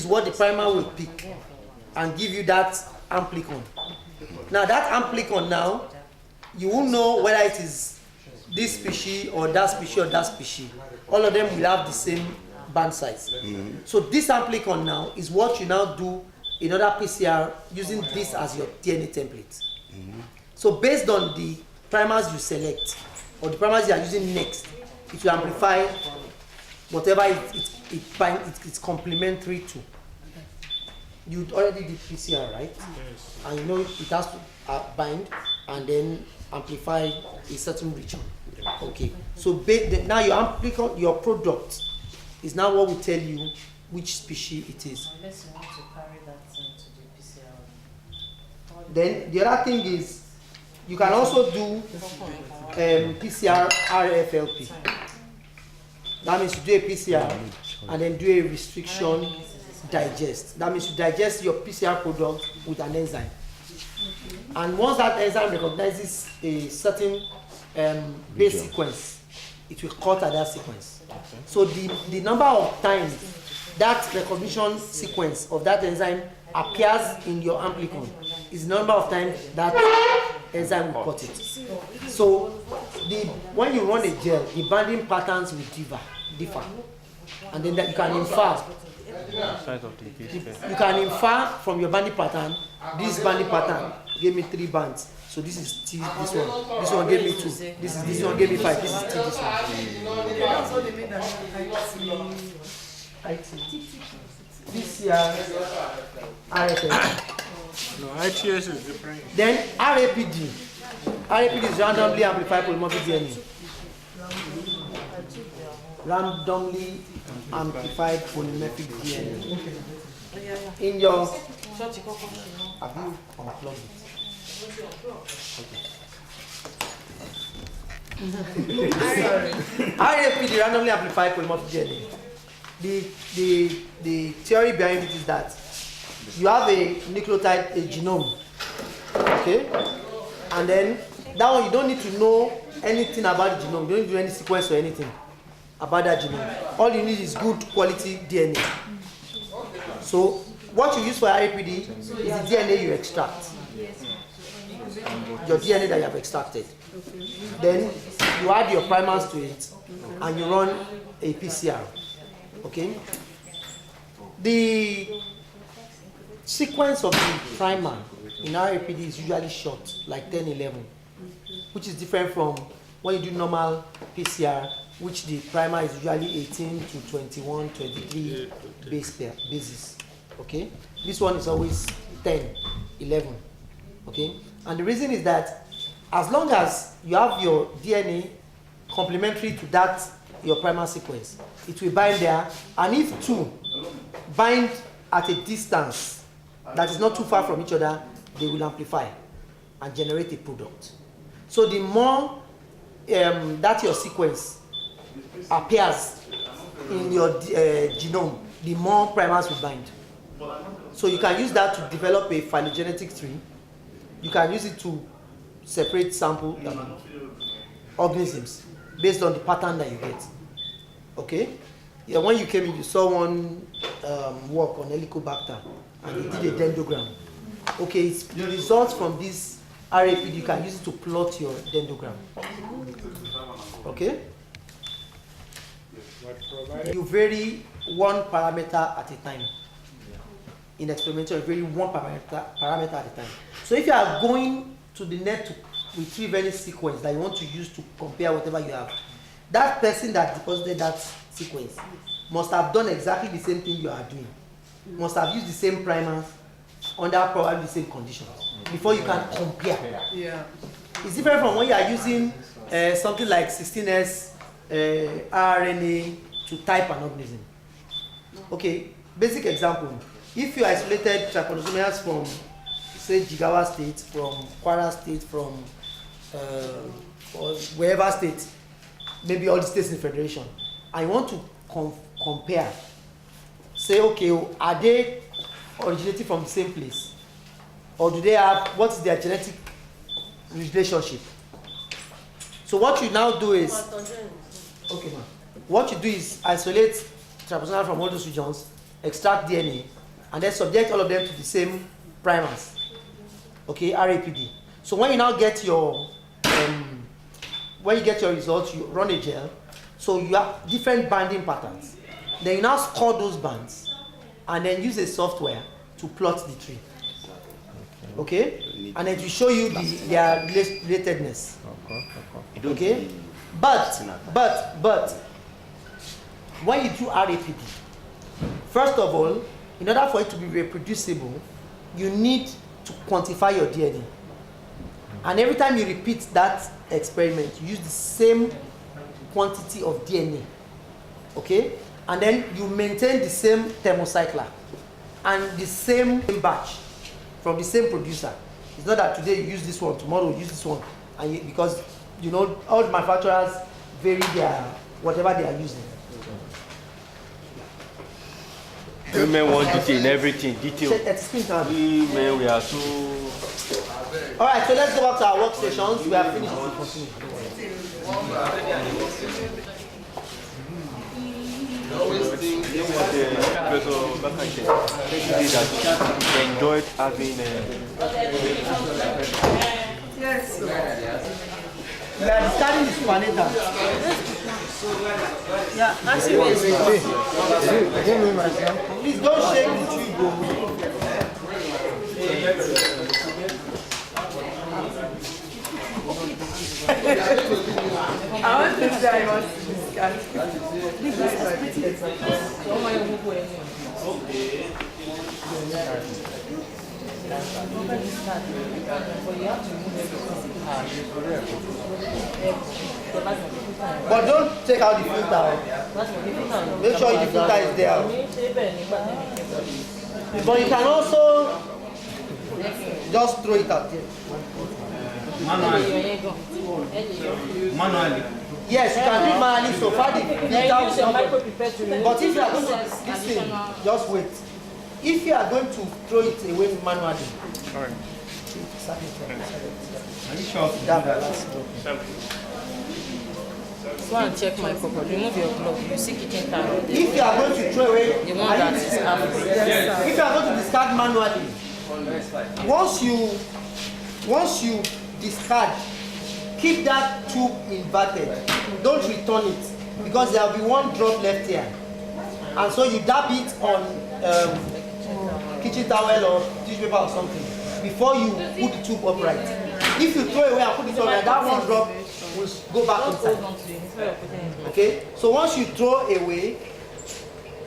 is what the primer will pick and give you that amplicon. Now that amplicon now, you will know whether it is this species or that species or that species. All of them will have the same band size. So this amplicon now is what you now do in other PCR using this as your DNA template. So based on the primers you select or the primers you are using next, it will amplify whatever it's complementary to. You already did PCR, right? Yes. And you know it has to bind and then amplify a certain region. Okay. So now your product is now what will tell you which species it is. Unless you want to carry that into the PCR. Then the other thing is you can also do PCR RFLP. That means you do a PCR and then do a restriction digest. That means you digest your PCR product with an enzyme. And once that enzyme recognizes a certain base sequence, it will cut at that sequence. So the number of times that recognition sequence of that enzyme appears in your amplicon is the number of times that enzyme will cut it. So when you run a gel, the binding patterns will differ. And then that you can infer. You can infer from your banding pattern, this banding pattern gave me 3 bands. So this is T, this one. This one gave me 2. This one gave me 5. This is T, this one. That's what they made that IT. PCR, RFL. No, ITS is different. Then RAPD. RAPD is randomly amplified polymorphic DNA. Randomly amplified polymorphic DNA. In your, have you unplugged it? RAPD, randomly amplified polymorphic DNA. The theory behind it is that you have a nucleotide, a genome, okay, and then that one you don't need to know anything about the genome. You don't need to do any sequence or anything about that genome. All you need is good quality DNA. So what you use for RAPD is the DNA you extract, your DNA that you have extracted. Then you add your primers to it and you run a PCR. Okay? The sequence of the primer in RAPD is usually short, like 10, 11, which is different from when you do normal PCR, which the primer is usually 18 to 21, 23 bases. Okay? This one is always 10, 11. Okay? And the reason is that as long as you have your DNA complementary to that, your primer sequence, it will bind there, and if 2 bind at a distance that is not too far from each other, they will amplify and generate a product. So the more that your sequence appears in your genome, the more primers will bind. So you can use that to develop a phylogenetic tree. You can use it to separate sample organisms based on the pattern that you get. Okay? Yeah, when you came in, you saw one work on Helicobacter, and they did a dendrogram. Okay, it's the results from this RAPD, you can use it to plot your dendrogram. Okay? You vary one parameter at a time. In experimental, you vary one parameter at a time. So if you are going to the net to retrieve any sequence that you want to use to compare whatever you have, that person that deposited that sequence must have done exactly the same thing you are doing. Must have used the same primers under probably the same conditions before you can compare. Yeah. It's different from when you are using something like 16S RNA to type an organism. Okay, basic example. If you isolated trypanosomias from, say, Jigawa State, from Kwara State, from or wherever state, maybe all the states in the federation, I want to compare, say, okay, are they originating from the same place? Or do they have, what is their genetic relationship? So what you now do is, okay, ma'am. What you do is isolate trypanosomia from all those regions, extract DNA, and then subject all of them to the same primers. Okay, RAPD. So when you now get your results, you run a gel. So you have different banding patterns. Then you now score those bands, and then use a software to plot the tree. Okay, and then to show you their relatedness. Okay, but when you do RAPD, first of all, in order for it to be reproducible, you need to quantify your DNA. And every time you repeat that experiment, you use the same quantity of DNA. Okay? And then you maintain the same thermocycler and the same batch from the same producer. It's not that today you use this one, tomorrow you use this one. And because, you know, all the manufacturers vary their, whatever they are using. Women want detail in everything, detail. Women, we are so... Alright, so let's go back to our workstations. We are finished. They enjoyed having Yes. We are discarding the supernator. Yeah, actually, Please don't shake the tree, bro. I want to say I want to discuss. But don't take out the filter. Make sure the filter is there. But you can also just throw it out there. Manually. Yes, you can do it manually so far the filter. But if you are going to this thing, just wait. If you are going to throw it away manually, Are you sure? Go and check my pocket. Remove your glove. You see kitchen towel. if you are going to throw away, The one that is half. if you are going to discard manually, once you discard, keep that tube inverted. Don't return it because there will be one drop left here, and so you dab it on kitchen towel or tissue paper or something before you put the tube upright. If you throw away and put it upright, that one drop will go back inside. Okay, so once you throw away,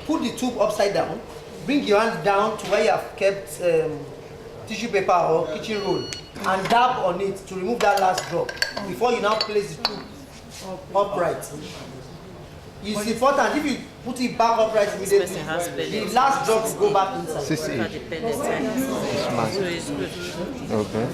put the tube upside down, bring your hand down to where you have kept tissue paper or kitchen roll and dab on it to remove that last drop before you now place the tube upright. It's important if you put it back upright immediately, the last drop will go back inside. So it's good. Okay.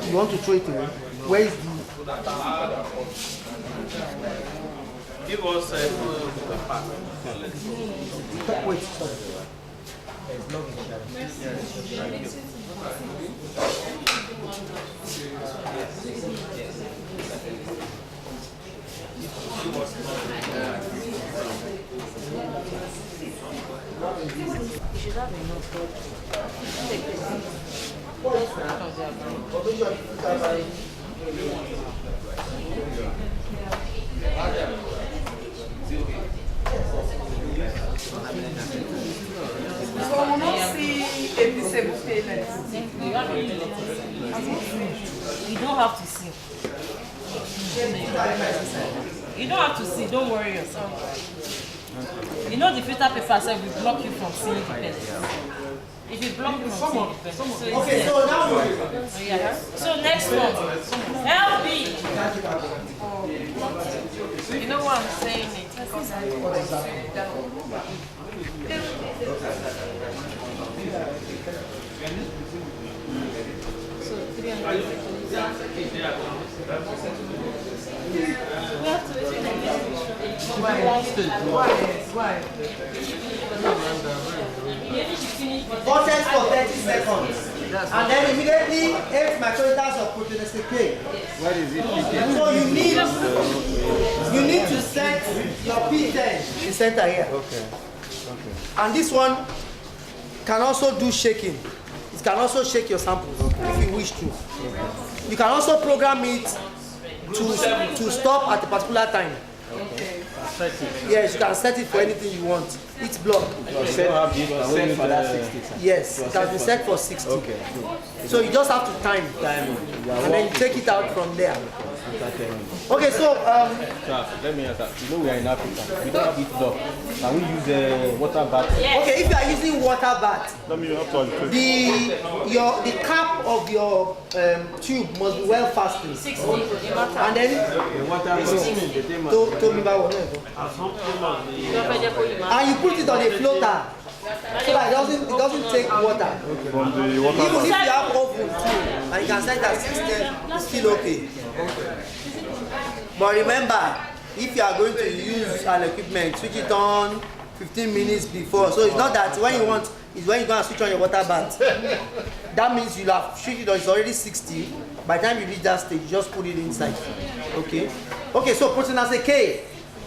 You want to throw it away? Where is the... Give us a Wait, sorry. You should have enough. Take this. So we will not see a visible payment. You don't have to see. You don't have to see. Don't worry yourself. You know the filter paper said will block you from seeing the pellets. If you block you from seeing the pellets, so it's Okay, there. so now Oh, yeah. So next one, LB. You know what I'm saying? So 300. Why? Process for 30 seconds. And then immediately 8 microliters of protein K. Where is it? So you need to set your P10 in the center here. Okay. And this one can also do shaking. It can also shake your samples if you wish to. You can also program it to stop at a particular time. Yes, you can set it for anything you want. Each block. Set for that 60. Yes, it has been set for 60. Okay. So you just have to time, and then you take it out from there. Okay, so let me ask that. You know we are in Africa. We don't have it dog. Can we use a water bath? okay, if you are using water bath, the cap of your tube must be well fastened. 60. And then and you put it on a floater so that it doesn't take water. Even if you have oven too, and you can set it at 60, it's still okay. But remember, if you are going to use an equipment, switch it on 15 minutes before. So it's not that when you want, it's when you're going to switch on your water bath. That means you'll have switched it on, it's already 60. By the time you reach that stage, you just put it inside. Okay? Okay, so proteinase K.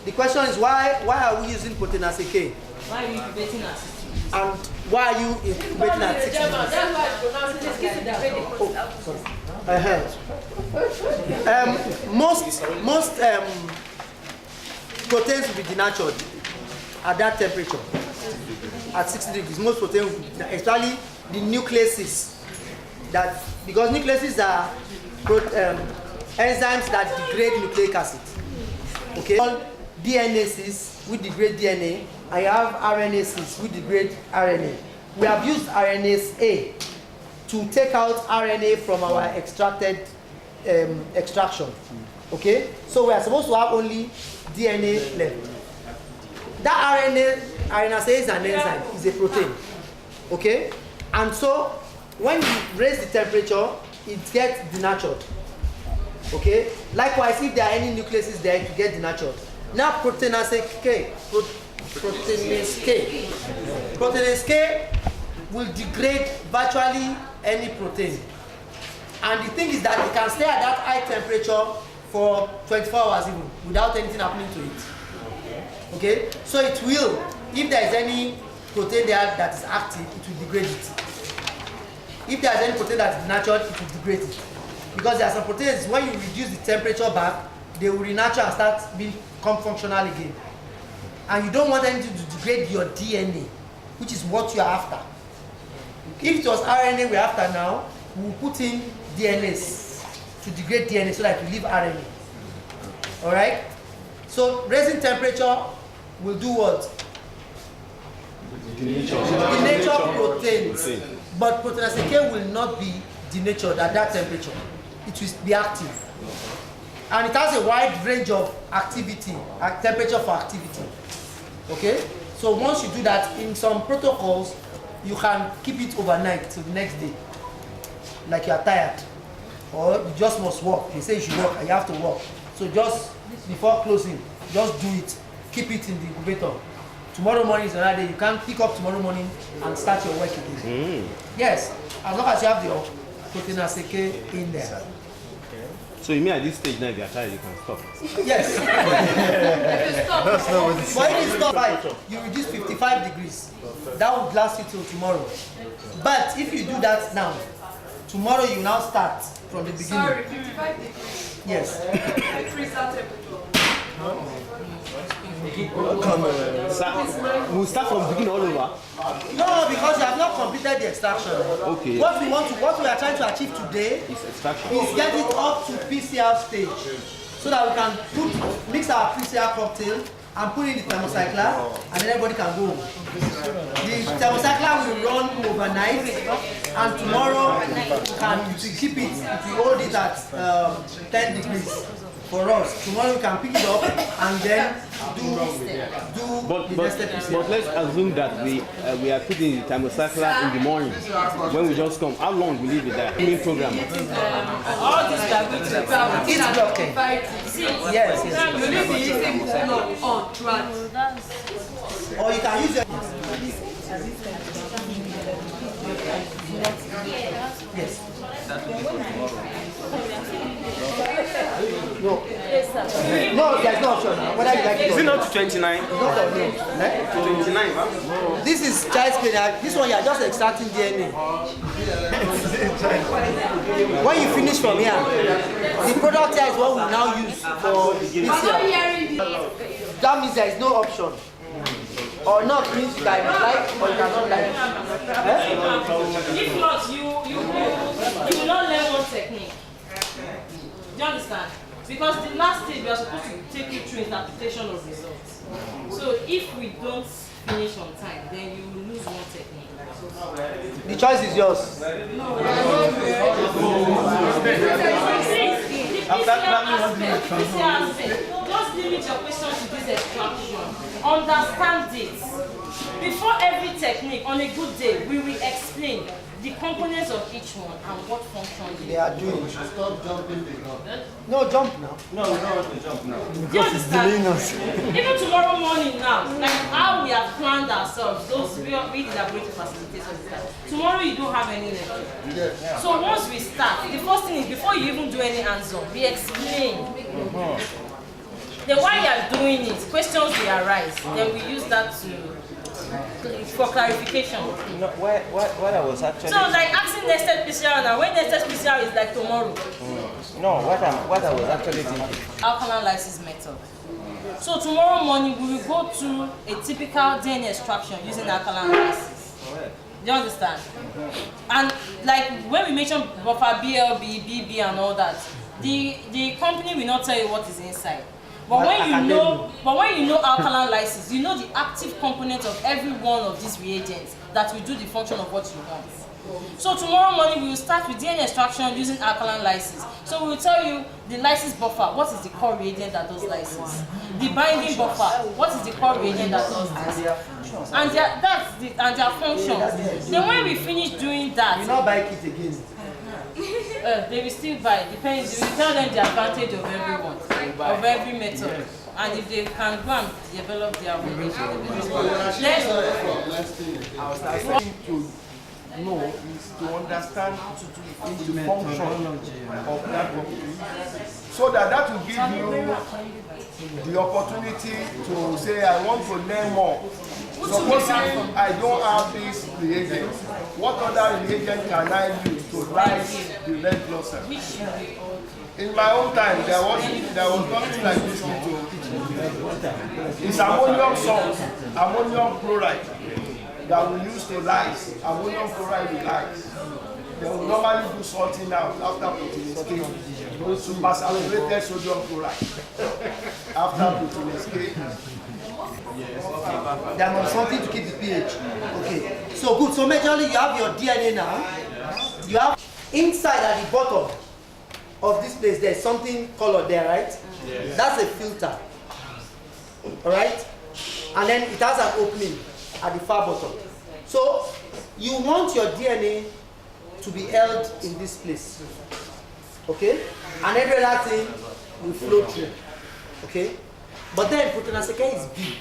The question is why are we using proteinase K? Why are you incubating at 60? And why are you incubating at 60? That's why I pronounce it. Most proteins will be denatured at that temperature, at 60 degrees. Most proteins will be denatured, especially the nucleases. That because nucleases are enzymes that degrade nucleic acid. Okay, all DNases which degrade DNA, and you have RNases which degrade RNA. We have used RNase A to take out RNA from our extracted extraction. Okay, so we are supposed to have only DNA left. That RNase A is an enzyme, is a protein. Okay, and so when you raise the temperature, it gets denatured. Okay, likewise, if there are any nucleases there, it get denatured. Now proteinase K will degrade virtually any protein. And the thing is that it can stay at that high temperature for 24 hours even without anything happening to it. Okay, so it will, if there is any protein there that is active, it will degrade it. If there is any protein that is denatured, it will degrade it. Because there are some proteins, when you reduce the temperature back, they will renature and start become functional again. And you don't want anything to degrade your DNA, which is what you are after. If it was RNA we're after now, we will put in DNAs to degrade DNA so that we leave RNA. Alright? So raising temperature will do what? Denature proteins. But proteinase K will not be denatured at that temperature. It will be active. And it has a wide range of activity, temperature for activity. Okay? So once you do that, in some protocols, you can keep it overnight till the next day. Like you are tired. Or you just must work. They say you should work and you have to work. So just before closing, just do it. Keep it in the incubator. Tomorrow morning is another day. You can pick up tomorrow morning and start your work again. Yes, as long as you have the proteinase K in there. So you mean at this stage now, if you are tired, you can stop? Yes. But if you stop, you reduce 55 degrees. That will last you till tomorrow. But if you do that now, tomorrow you now start from the beginning. Sorry, 55 degrees. Yes. Freeze that temperature. We'll start from the beginning all over. No, because you have not completed the extraction. Okay. What we are trying to achieve today It's extraction. is get it up to PCR stage, so that we can mix our PCR cocktail and put in the thermocycler, and then everybody can go. The thermocycler will run overnight, and tomorrow we keep it. It will hold it at 10 degrees. For us, tomorrow we can pick it up and then do the nested PCR. But let's assume that we are putting the thermocycler in the morning. When we just come, how long will it be there? Main program. All this that we do. It's blocking. Yes. You leave the eating block on throughout. Or you can use your there's no option now. Whether you like it Is or it not. not to 29? It's not on you. 29, huh? This is child screening. This one you are just extracting DNA. When you finish from here, the product here is what we now use for PCR. That means there is no option. Or not means you can like or you cannot like. If not, you will not learn one technique. Do you understand? Because the last stage we are supposed to take you through interpretation of results. So if we don't finish on time, then you will lose one technique. The choice is yours. Just limit your question to this extraction. Understand it. Before every technique, on a good day, we will explain the components of each one and what function They are doing. Stop jumping the gun. No, jump now. No, we don't want to jump now. Do you understand? Even tomorrow morning now, like how we have planned ourselves, those we that are going to facilitate us. Tomorrow you don't have any lecture. Yes. So once we start, the first thing is before you even do any hands-on, we explain. Then while you are doing it, questions will arise. Then we use that for clarification. No, what I was actually... So like asking nested PCR now, when nested PCR is like tomorrow. No, what I was actually thinking. Alkaline lysis method. So tomorrow morning we will go through a typical DNA extraction using alkaline lysis. Do you understand? And like when we mention buffer BLB, BB and all that, the company will not tell you what is inside. But when you know alkaline lysis, you know the active component of every one of these reagents that will do the function of what you want. So tomorrow morning we will start with DNA extraction using alkaline lysis. So we will tell you the lysis buffer, what is the core reagent that does lysis? The binding buffer, what is the core reagent that does this? And their functions. Then when we finish doing that, You not buy kit again. they will still buy. Depends. You will tell them the advantage of everyone, of every method, and if they can go and develop their own. To know is to understand the function of that work, so that will give you the opportunity to say, I want to learn more. Supposing I don't have this reagent, what other reagent can I use to rise the red blood cell? In my own time, there was nothing like this It's ammonium salt, ammonium chloride that we use to lyse. Ammonium chloride with lyse. They will normally do salting out after putting escape. Supersaturated sodium chloride after putting escape. There must something to keep the pH. Okay. So good. So majorly you have your DNA now. You have inside at the bottom of this place there's something colored there, right? Yes. That's a filter. Alright? And then it has an opening at the far bottom. So you want your DNA to be held in this place. Okay? And every other thing will flow through. Okay? But then protein is big.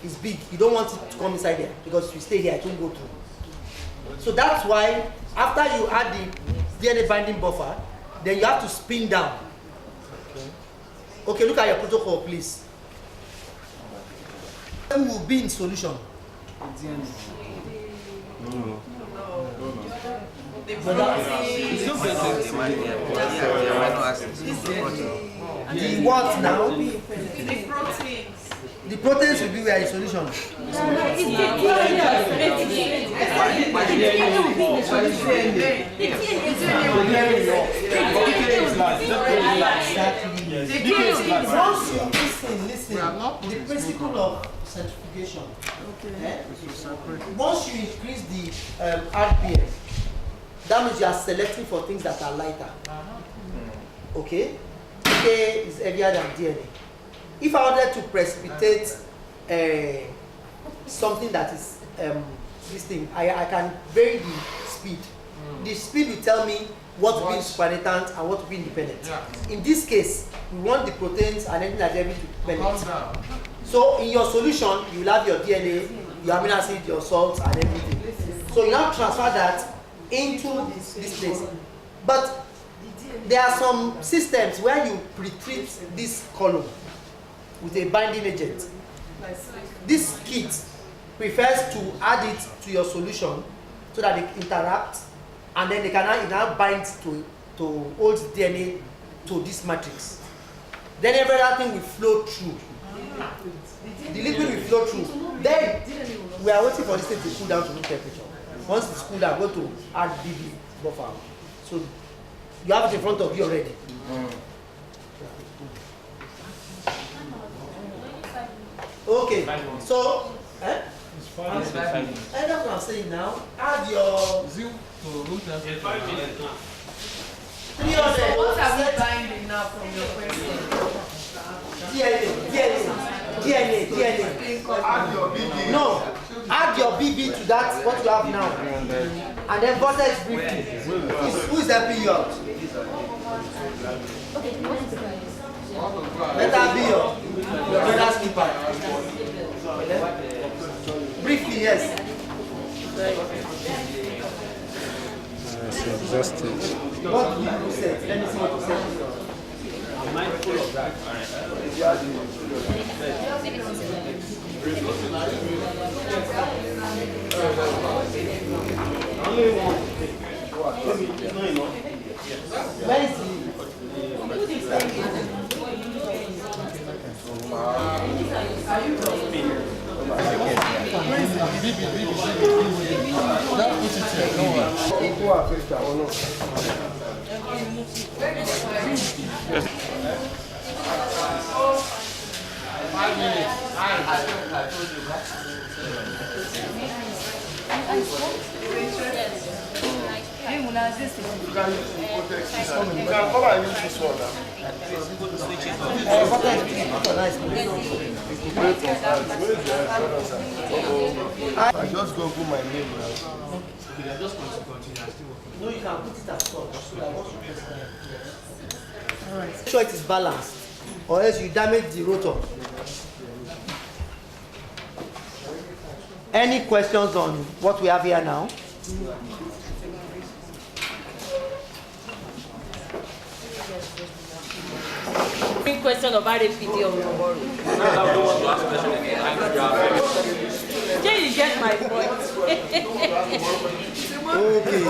It's big. You don't want it to come inside there because if you stay here, it won't go through. So that's why after you add the DNA binding buffer, then you have to spin down. Okay, look at your protocol, please. It will be in solution. The what now? The proteins. The proteins will be where in solution. Listen, the principle of centrifugation. Okay. Once you increase the RPM, that means you are selecting for things that are lighter. Okay? K is heavier than DNA. If I wanted to precipitate something that is this thing, I can vary the speed. The speed will tell me what will be supernatant and what will be independent. In this case, we want the proteins and anything that is to penetrate. So in your solution, you will have your DNA, your amino acid, your salts, and everything. So you now transfer that into this place. But there are some systems where you pre-treat this column with a binding agent. This kit prefers to add it to your solution so that they interact, and then they can now bind to hold DNA to this matrix. Then every other thing will flow through. The liquid will flow through. Then we are waiting for this thing to cool down to room temperature. Once it's cooled down, go to add BB buffer. So you have it in front of you already. Okay, so that's what I'm saying now. Add your Zero to room temperature. 300. What are we binding now from your question? DNA. Add your BB. No, add your BB to that, what you have now. And then vortex briefly. Who is helping you out? Let that be your brother's keeper. Briefly, yes. It's exhausted. What do you say? Let me see what you say. I'm mindful of that. Only one. It's not enough. Where is You can come and use this one now. I just Google my name now. No, you can put it as well. Make sure it is balanced, or else you damage the rotor. Any questions on what we have here now? Big question of RAPD on tomorrow. Then you get my point. Okay.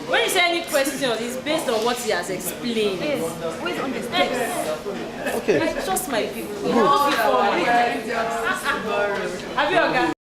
When you say any question, it's based on what he has explained. Yes, always understand. Okay. I trust my people. Tomorrow. Have you, Oga?